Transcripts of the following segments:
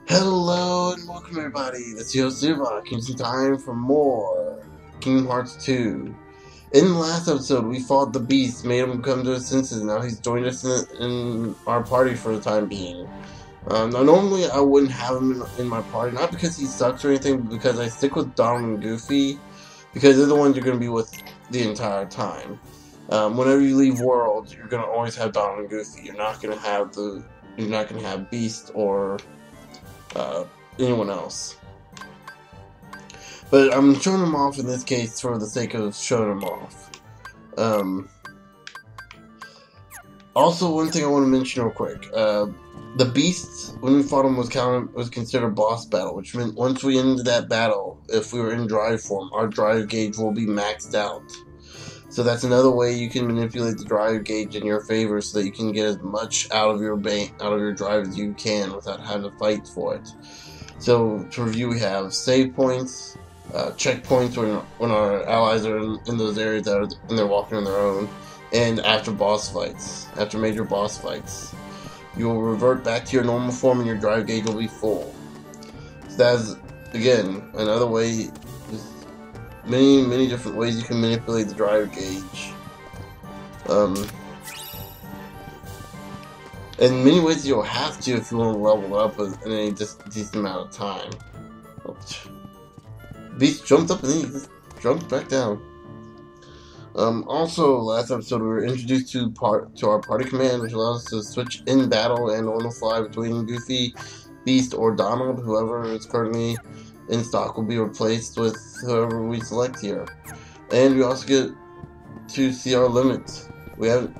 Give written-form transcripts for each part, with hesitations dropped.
Hello and welcome everybody, this is Yosubak, and it's time for more Kingdom Hearts 2. In the last episode, we fought the beast, made him come to his senses, and now he's joined us in our party for the time being. Now normally I wouldn't have him in my party, not because he sucks or anything, but because I stick with Donald and Goofy, because they're the ones you're going to be with the entire time. Whenever you leave Worlds, you're going to always have Donald and Goofy. You're not going to have Beast or anyone else. But I'm showing them off in this case for the sake of showing them off. Also, one thing I want to mention real quick. The Beast, when we fought him, was considered a boss battle, which meant once we ended that battle, if we were in drive form, our drive gauge will be maxed out. So that's another way you can manipulate the drive gauge in your favor so that you can get as much out of your drive as you can without having to fight for it. So to review, we have save points, checkpoints when our allies are in those areas when they're walking on their own, and after major boss fights. You will revert back to your normal form and your drive gauge will be full. So that's, again, another way. Many different ways you can manipulate the drive gauge. And many ways you'll have to if you want to level up in a decent amount of time. Oops. Beast jumped up and then he just jumped back down. Also, last episode we were introduced to our party command, which allows us to switch in battle and on the fly between Goofy, Beast, or Donald. Whoever is currently in stock will be replaced with whoever we select here. And we also get to see our limits. We haven't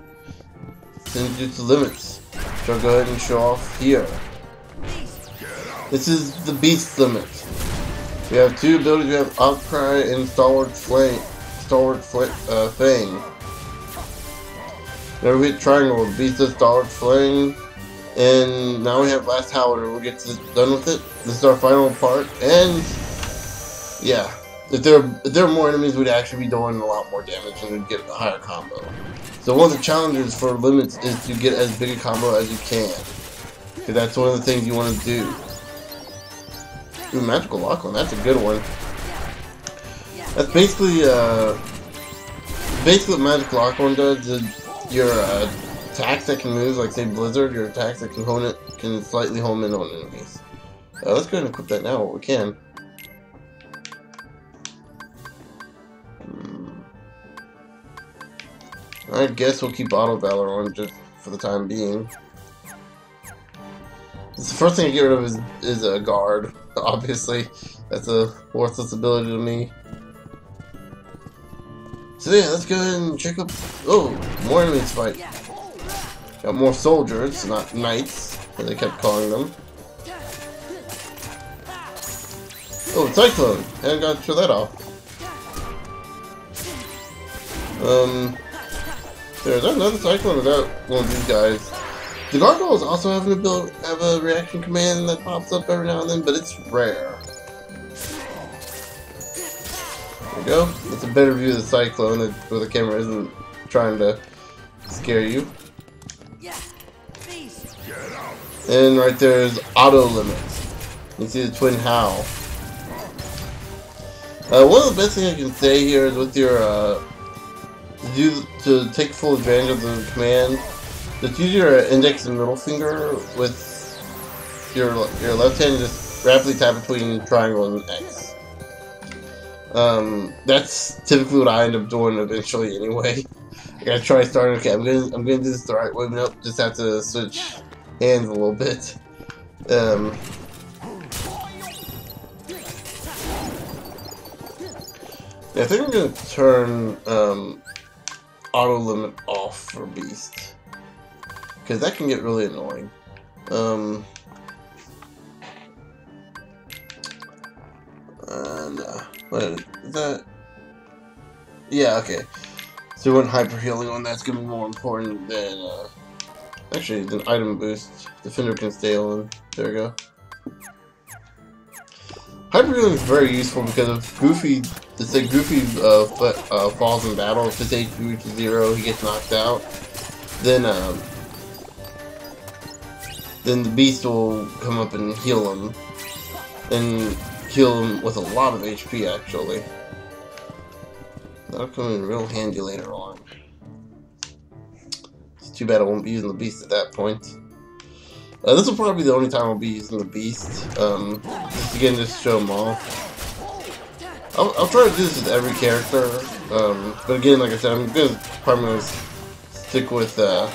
introduced the limits, which I'll go ahead and show off here. This is the Beast limit. We have two abilities. We have Outcry and Stalwart Fang. Now we hit triangle, Beast does Stalwart Fang. And now we have Last Howler. We'll get done with it. This is our final part, and yeah, if there are more enemies, we'd actually be doing a lot more damage and we'd get a higher combo. So one of the challenges for limits is to get as big a combo as you can, because that's one of the things you want to do. Ooh, Magical Lock on, that's a good one. That's basically what Magical Lock on does. Is your attacks that can move, like say Blizzard, your attacks that can slightly home in on enemies. Let's go ahead and equip that now while we can. I guess we'll keep Auto Valor on just for the time being. The first thing I get rid of is a guard. Obviously, that's a worthless ability to me. So yeah, let's go ahead and check up. Oh, more enemies fight. Got more soldiers, not knights, as they kept calling them. Oh, Cyclone! Hadn't got to show that off. There's another Cyclone without one of these guys. The Gargoyles also have a reaction command that pops up every now and then, but it's rare. There we go. That's a better view of the Cyclone where the camera isn't trying to scare you. And right there is Auto Limit. You see the Twin Howl. One of the best things I can say here is with your to take full advantage of the command, just use your index and middle finger with your left hand. Just rapidly tap between triangle and X. That's typically what I end up doing eventually. Anyway, I gotta try starting. Okay, I'm gonna do this the right way. Nope, just have to switch hands a little bit. Yeah, I think I'm gonna turn auto limit off for Beast, because that can get really annoying. Wait, is that? Yeah, okay. So we went hyper healing on that's gonna be more important than actually it's an item boost. Defender can stay on. There we go. Hyper healing is very useful because if Goofy, let's say Goofy falls in battle, if his HP reaches 0, he gets knocked out. Then then the beast will come up and heal him. And heal him with a lot of HP, actually. That'll come in real handy later on. It's too bad I won't be using the beast at that point. This will probably be the only time I'll be using the beast. Just again, just show them off. I'll try to do this with every character. But again, like I said, I'm gonna primarily stick with oh.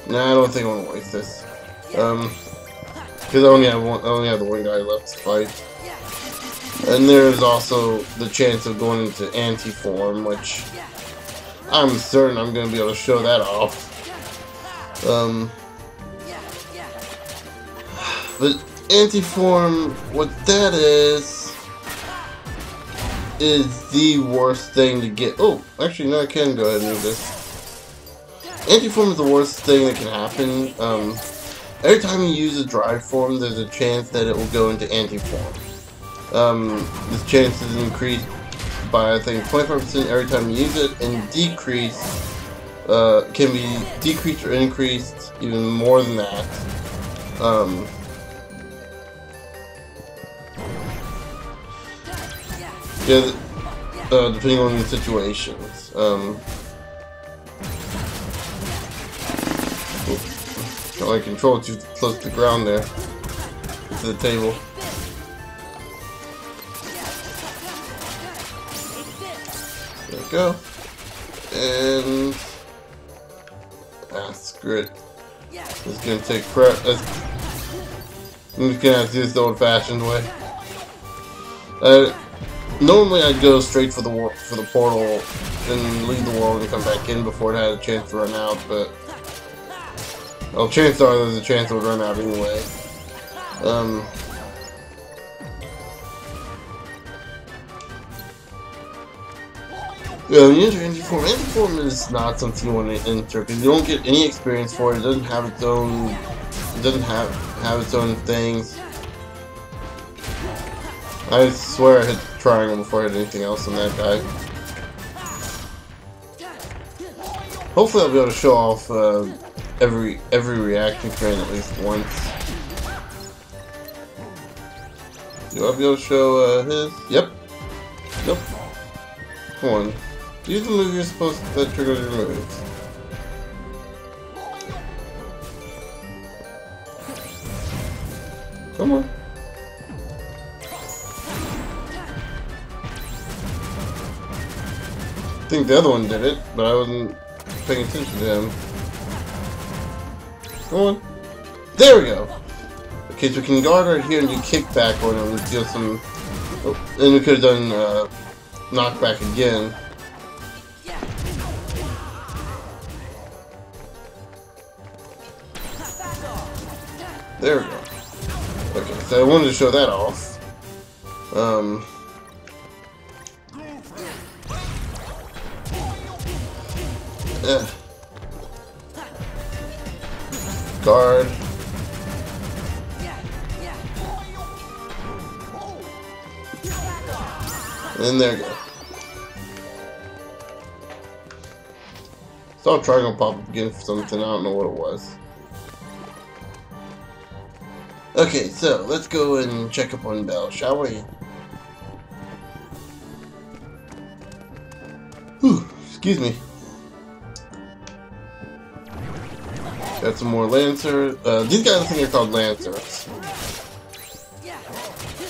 Nah, I don't think I want to waste this. Because I only have the one guy left to fight. And there's also the chance of going into anti-form, which I'm certain I'm going to be able to show that off. But anti-form, what that is the worst thing to get. Oh, actually, no, I can go ahead and do this. Anti-form is the worst thing that can happen. Every time you use a drive form, there's a chance that it will go into anti-form. This chance is increased by, I think, 25% every time you use it, and can be decreased or increased even more than that. Yeah, depending on the situations. My control too close to the ground there, to the table. There we go. And screw it. It's gonna take prep. I'm just gonna have to do this the old-fashioned way. Normally I'd go straight for the portal and leave the world and come back in before it had a chance to run out, but well, chances are there's a chance it would run out anyway. Yeah, when you enter anti-form, anti-form is not something you want to enter because you don't get any experience for it. It doesn't have its own. It doesn't have its own things. I swear I hit triangle before I hit anything else on that guy. Hopefully, I'll be able to show off every reaction command at least once. Do I be able to show his? Yep. Nope. Come on. Use the move you're supposed to that triggers your moves. Come on. I think the other one did it, but I wasn't paying attention to him. Come on. There we go. Okay, so we can guard right here and do kickback on him and deal some. Oh, and we could have done knockback again. There we go. Okay, so I wanted to show that off. Guard. And there you go. Saw a triangle pop up again for something, I don't know what it was. Okay, so let's go and check up on Belle, shall we? Whew, excuse me. Got some more Lancers. These guys I think are called Lancers.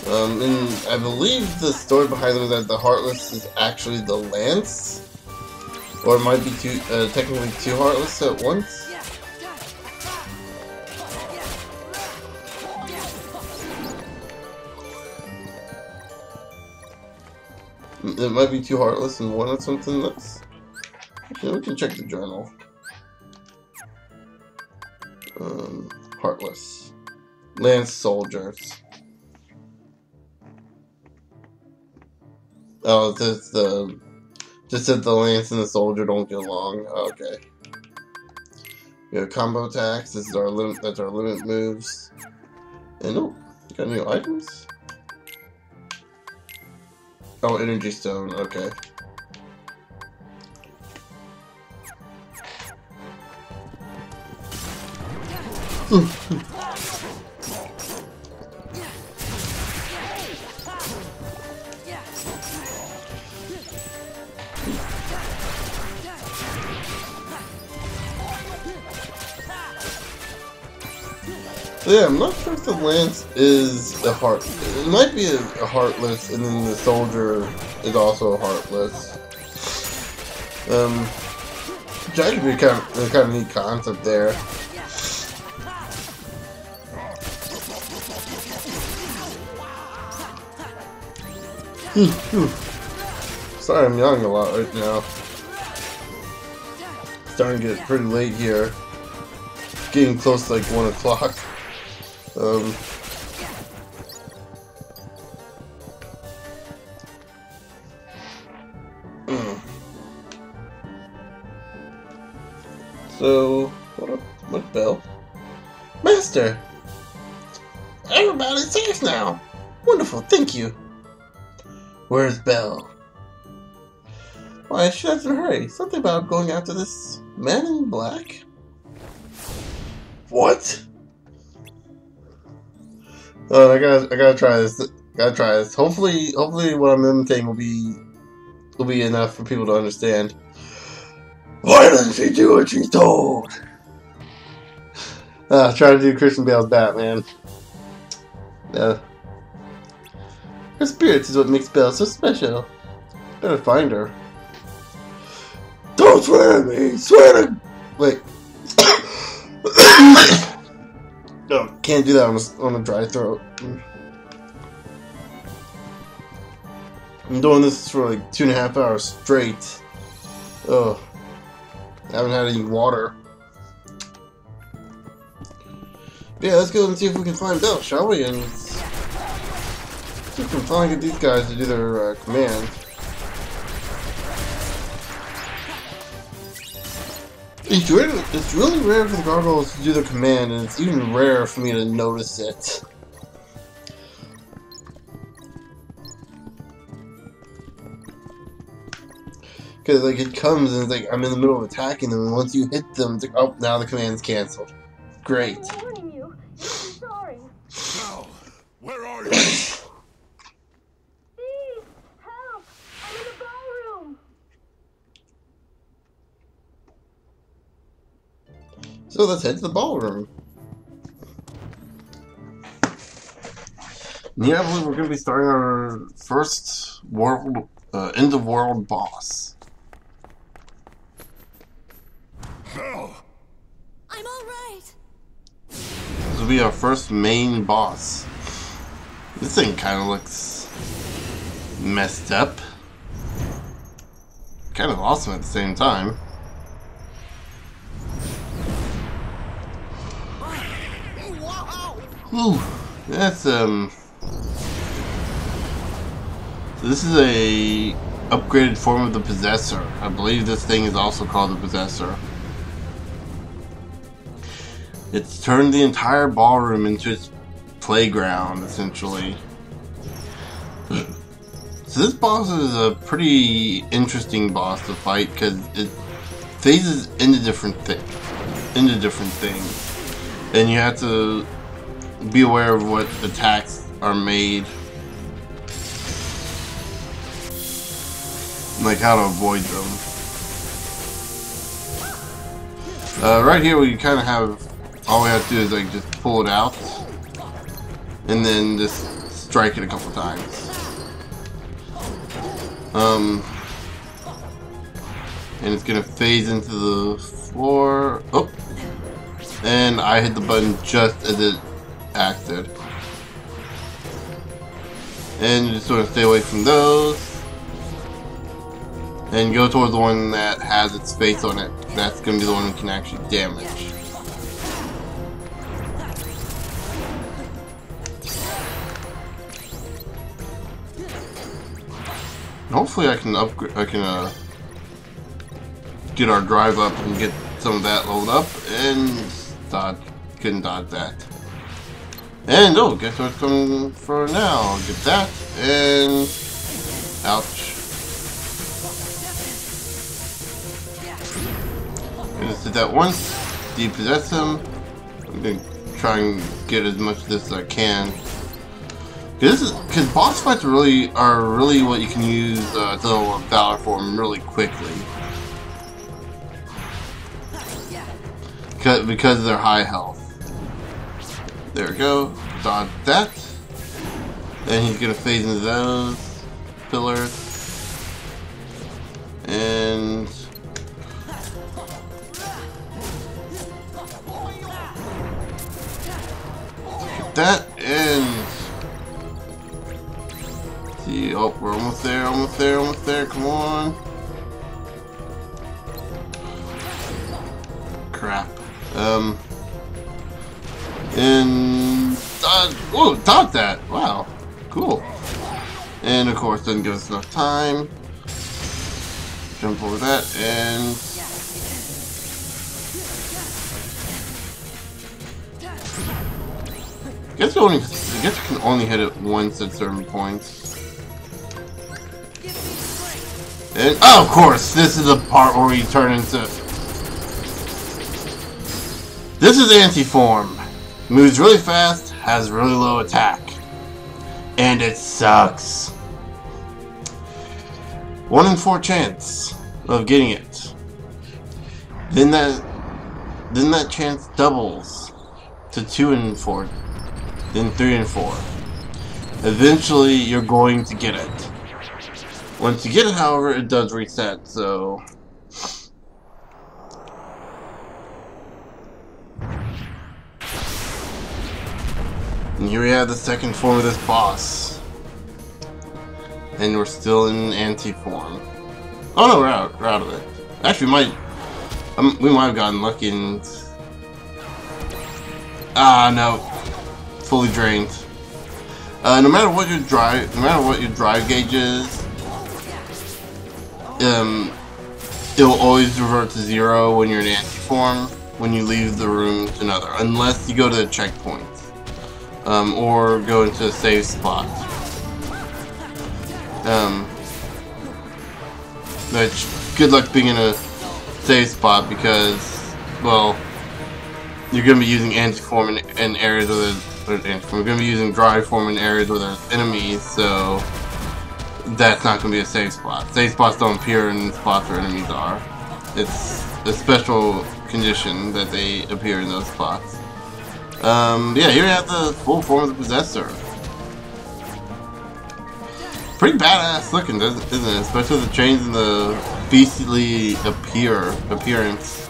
And I believe the story behind them is that the Heartless is actually the Lance. Or it might be technically two Heartless at once. It might be two Heartless and one or something. Let's. Okay, we can check the journal. Heartless. Lance soldiers. Oh, this just that the Lance and the soldier don't get along. Okay. We have combo attacks. This is our limit. That's our limit moves. And oh, got new items. Oh, energy stone. Okay. So yeah, I'm not sure if the lance is a heart. It might be a heartless, and then the soldier is also a heartless. Which could be kind of neat concept there. Sorry, I'm yelling a lot right now. It's starting to get pretty late here. Getting close to like 1 o'clock. So, what bell? Master! Everybody's safe now! Wonderful, thank you! Where's Belle? Why, I should have to hurry. Something about going after this man in black? What? Oh, I gotta try this. Gotta try this. Hopefully what I'm imitating will be enough for people to understand. Why doesn't she do what she's told? Try to do Christian Bale's Batman. Her spirits is what makes Belle so special. Better find her. Don't swear at me! Swear to... Wait. No, can't do that on a dry throat. I'm doing this for like 2.5 hours straight. Oh. I haven't had any water. Yeah, let's go and see if we can find Belle, shall we? And see if we can finally get these guys to do their command. It's really rare for the gargoyles to do their command, and it's even rarer for me to notice it. Because like it comes and it's like I'm in the middle of attacking them, and once you hit them, it's like, oh, now the command's cancelled. Great. I'm warning you. I'm sorry. Now, where are you? Please, help! I'm in the ballroom. So let's head to the ballroom. Yeah, I believe we're going to be starting our first end of world boss. No. I'm all right. This will be our first main boss. This thing kind of looks messed up. Kind of awesome at the same time. Ooh, that's So this is a upgraded form of the Possessor. I believe this thing is also called the Possessor. It's turned the entire ballroom into its playground, essentially. So this boss is a pretty interesting boss to fight because it phases into different things, and you have to be aware of what attacks are made, like how to avoid them. Right here we kind of have, all we have to do is like just pull it out and then just strike it a couple times. And it's gonna phase into the floor. Oh, and I hit the button just as it acted. And you just want to stay away from those and go towards the one that has its face on it. That's gonna be the one who can actually damage. Hopefully I can upgrade. Get our drive up and get some of that loaded up, and couldn't dodge that. And oh, guess what's coming for now? Get that, and Ouch. I just did that once. Depossess him. I'm gonna try and get as much of this as I can. Because boss fights are really what you can use to level up Valor form really quickly. Because of their high health. There we go. Dodge that. Then he's gonna phase into those pillars. And get that and see, oh, we're almost there, almost there, almost there, come on. Crap. And whoa, dodge that. Wow. Cool. And of course doesn't give us enough time. Jump over that and I guess you can only hit it once at certain points. And oh, of course, this is the part where we turn into. This is anti-form. Moves really fast, has really low attack, and it sucks. 1 in 4 chance of getting it. Then that chance doubles to 2 in 4. Then 3 and 4. Eventually, you're going to get it. Once you get it, however, it does reset, so. And here we have the second form of this boss. And we're still in anti-form. Oh no, we're out of it. Actually, we might have gotten lucky and. Ah, no. Fully drained. No matter what your drive gauge is, it'll always revert to 0 when you're in anti-form when you leave the room to another, unless you go to the checkpoint, or go into a save spot. Which good luck being in a save spot because, well, you're gonna be using anti-form in areas where there's. We're going to be using dry form in areas where there's enemies, so that's not going to be a safe spot. Safe spots don't appear in spots where enemies are. It's a special condition that they appear in those spots. Yeah, here we have the full form of the Possessor. Pretty badass looking, isn't it? Especially with the chains and the beastly appearance.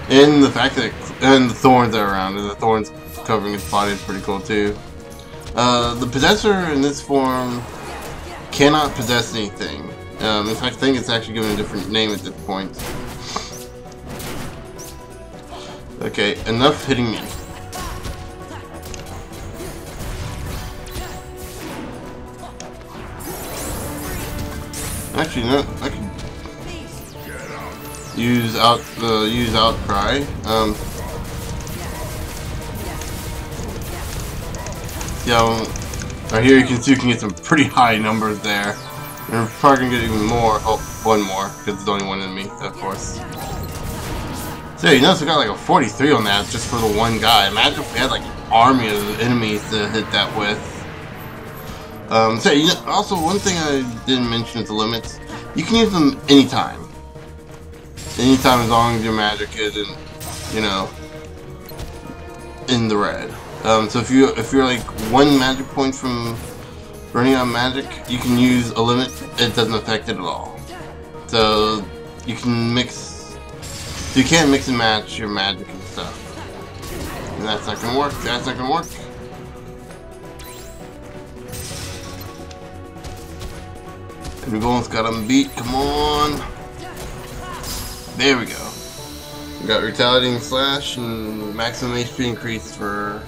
And the fact that and the thorns that are around it, the thorns covering his body is pretty cool too. The Possessor in this form cannot possess anything. In fact, I think it's actually given a different name at this point. Okay, enough hitting me. Actually, no, I can use outcry. Yeah, right here you can see you can get some pretty high numbers there. And we're probably gonna get even more. Oh, one more, because there's only one enemy, of course. So you notice we got like a 43 on that just for the one guy. Imagine if we had like an army of enemies to hit that with. So you know, also one thing I didn't mention is the limits. You can use them anytime. Anytime as long as your magic isn't, you know, in the red. So if you're like 1 magic point from running out of magic, you can use a limit. It doesn't affect it at all. So you can mix. You can't mix and match your magic and stuff. And that's not gonna work. That's not gonna work. And we've almost got him beat. Come on. There we go. We got Retaliating Slash and maximum HP increase for.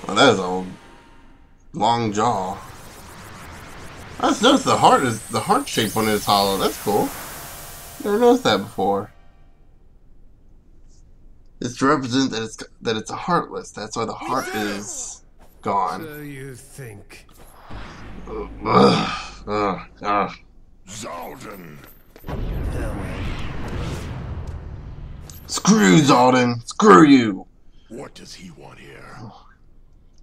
Well, that is a long jaw. I just noticed the heart shape on it is hollow. That's cool. Never noticed that before. It's to represent that it's a heartless. That's why the heart is gone. So you think. Xaldin. Screw Xaldin. Screw you. What does he want here?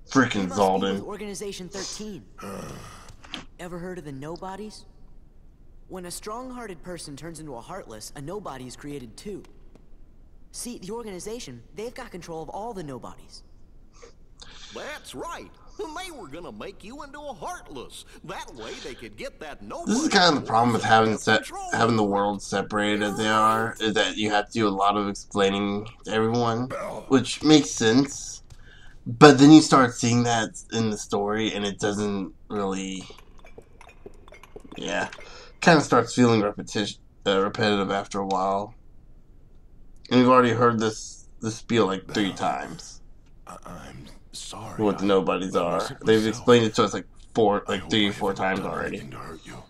Freaking Xaldin. Organization 13. Ever heard of the Nobodies? When a strong-hearted person turns into a Heartless, a Nobody is created too. See, the organization, they've got control of all the Nobodies. That's right. They were gonna make you into a Heartless. That way they could get that nobody. This is kind of the problem with having the world separated as they are, is that you have to do a lot of explaining to everyone, which makes sense. But then you start seeing that in the story, and it doesn't really, kind of starts feeling repetitive after a while. And we've already heard this spiel like 3 times. I'm sorry. What the nobodies are. They've explained it to us like 3 or 4 times already. To hurt you.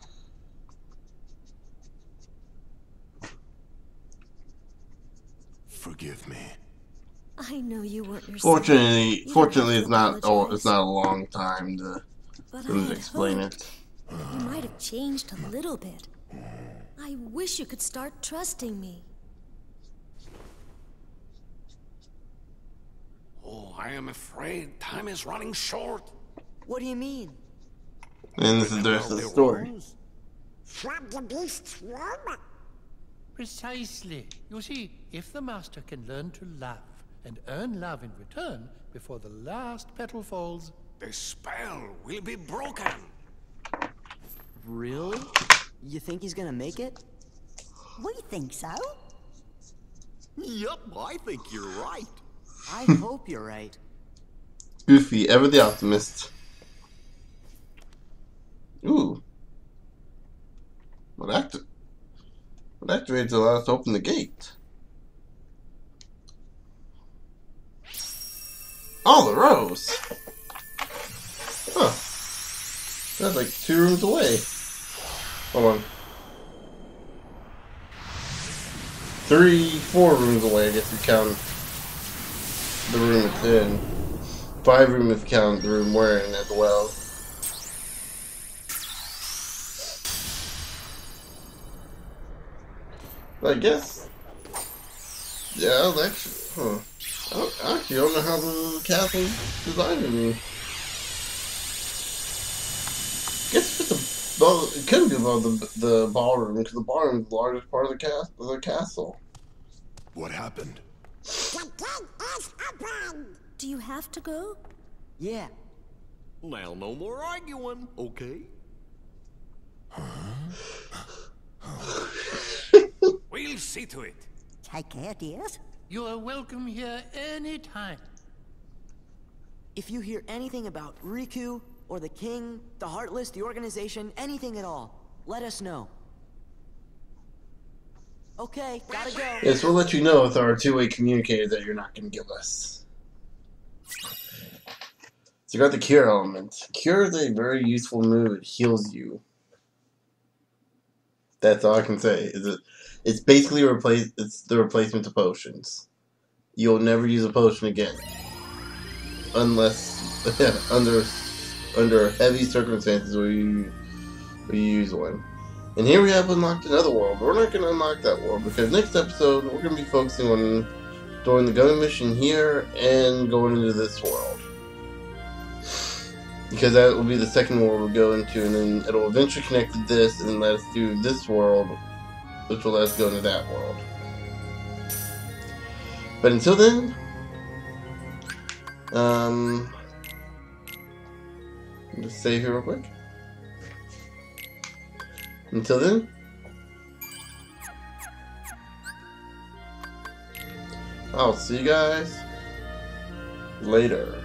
Forgive me. I know you weren't yourself. Fortunately, it's not a long time to explain it. You might have changed a little bit. I wish you could start trusting me. Oh, I am afraid time is running short. What do you mean? And this is the rest of the story. From the beast's room? Precisely. You see, if the master can learn to love and earn love in return before the last petal falls, The spell will be broken. Really? You think he's gonna make it? We think so. Yup, I think you're right. I hope you're right. Goofy, ever the optimist. Ooh. What activates allows us to open the gate? Oh, the rose! Huh. That's like 2 rooms away. Hold on. 4 rooms away, I guess we count the room it's in. 5 rooms if you count the room we're in as well. I guess. Yeah, actually, I actually don't know how the castle's designed to be. Guess it couldn't be above the ballroom, because the ballroom is the largest part of the castle. What happened? The gate is open. Do you have to go? Yeah. Now no more arguing, okay? We'll see to it. Take care, dears. you are welcome here any time. If you hear anything about Riku, or the King, the Heartless, the organization, anything at all, let us know. Okay, gotta go. Yes, we'll let you know with our 2-way communicator that you're not going to give us. So you got the cure element. Cure is a very useful move. It heals you. That's all I can say. It's basically the replacement to potions. You'll never use a potion again, unless under heavy circumstances where you use one. And here we have unlocked another world. We're not going to unlock that world because next episode we're going to be focusing on doing the gun mission here and going into this world. Because that will be the second world we'll go into, and then it'll eventually connect to this and let us do this world, which will let us go into that world. But until then, just save here real quick. Until then, I'll see you guys later.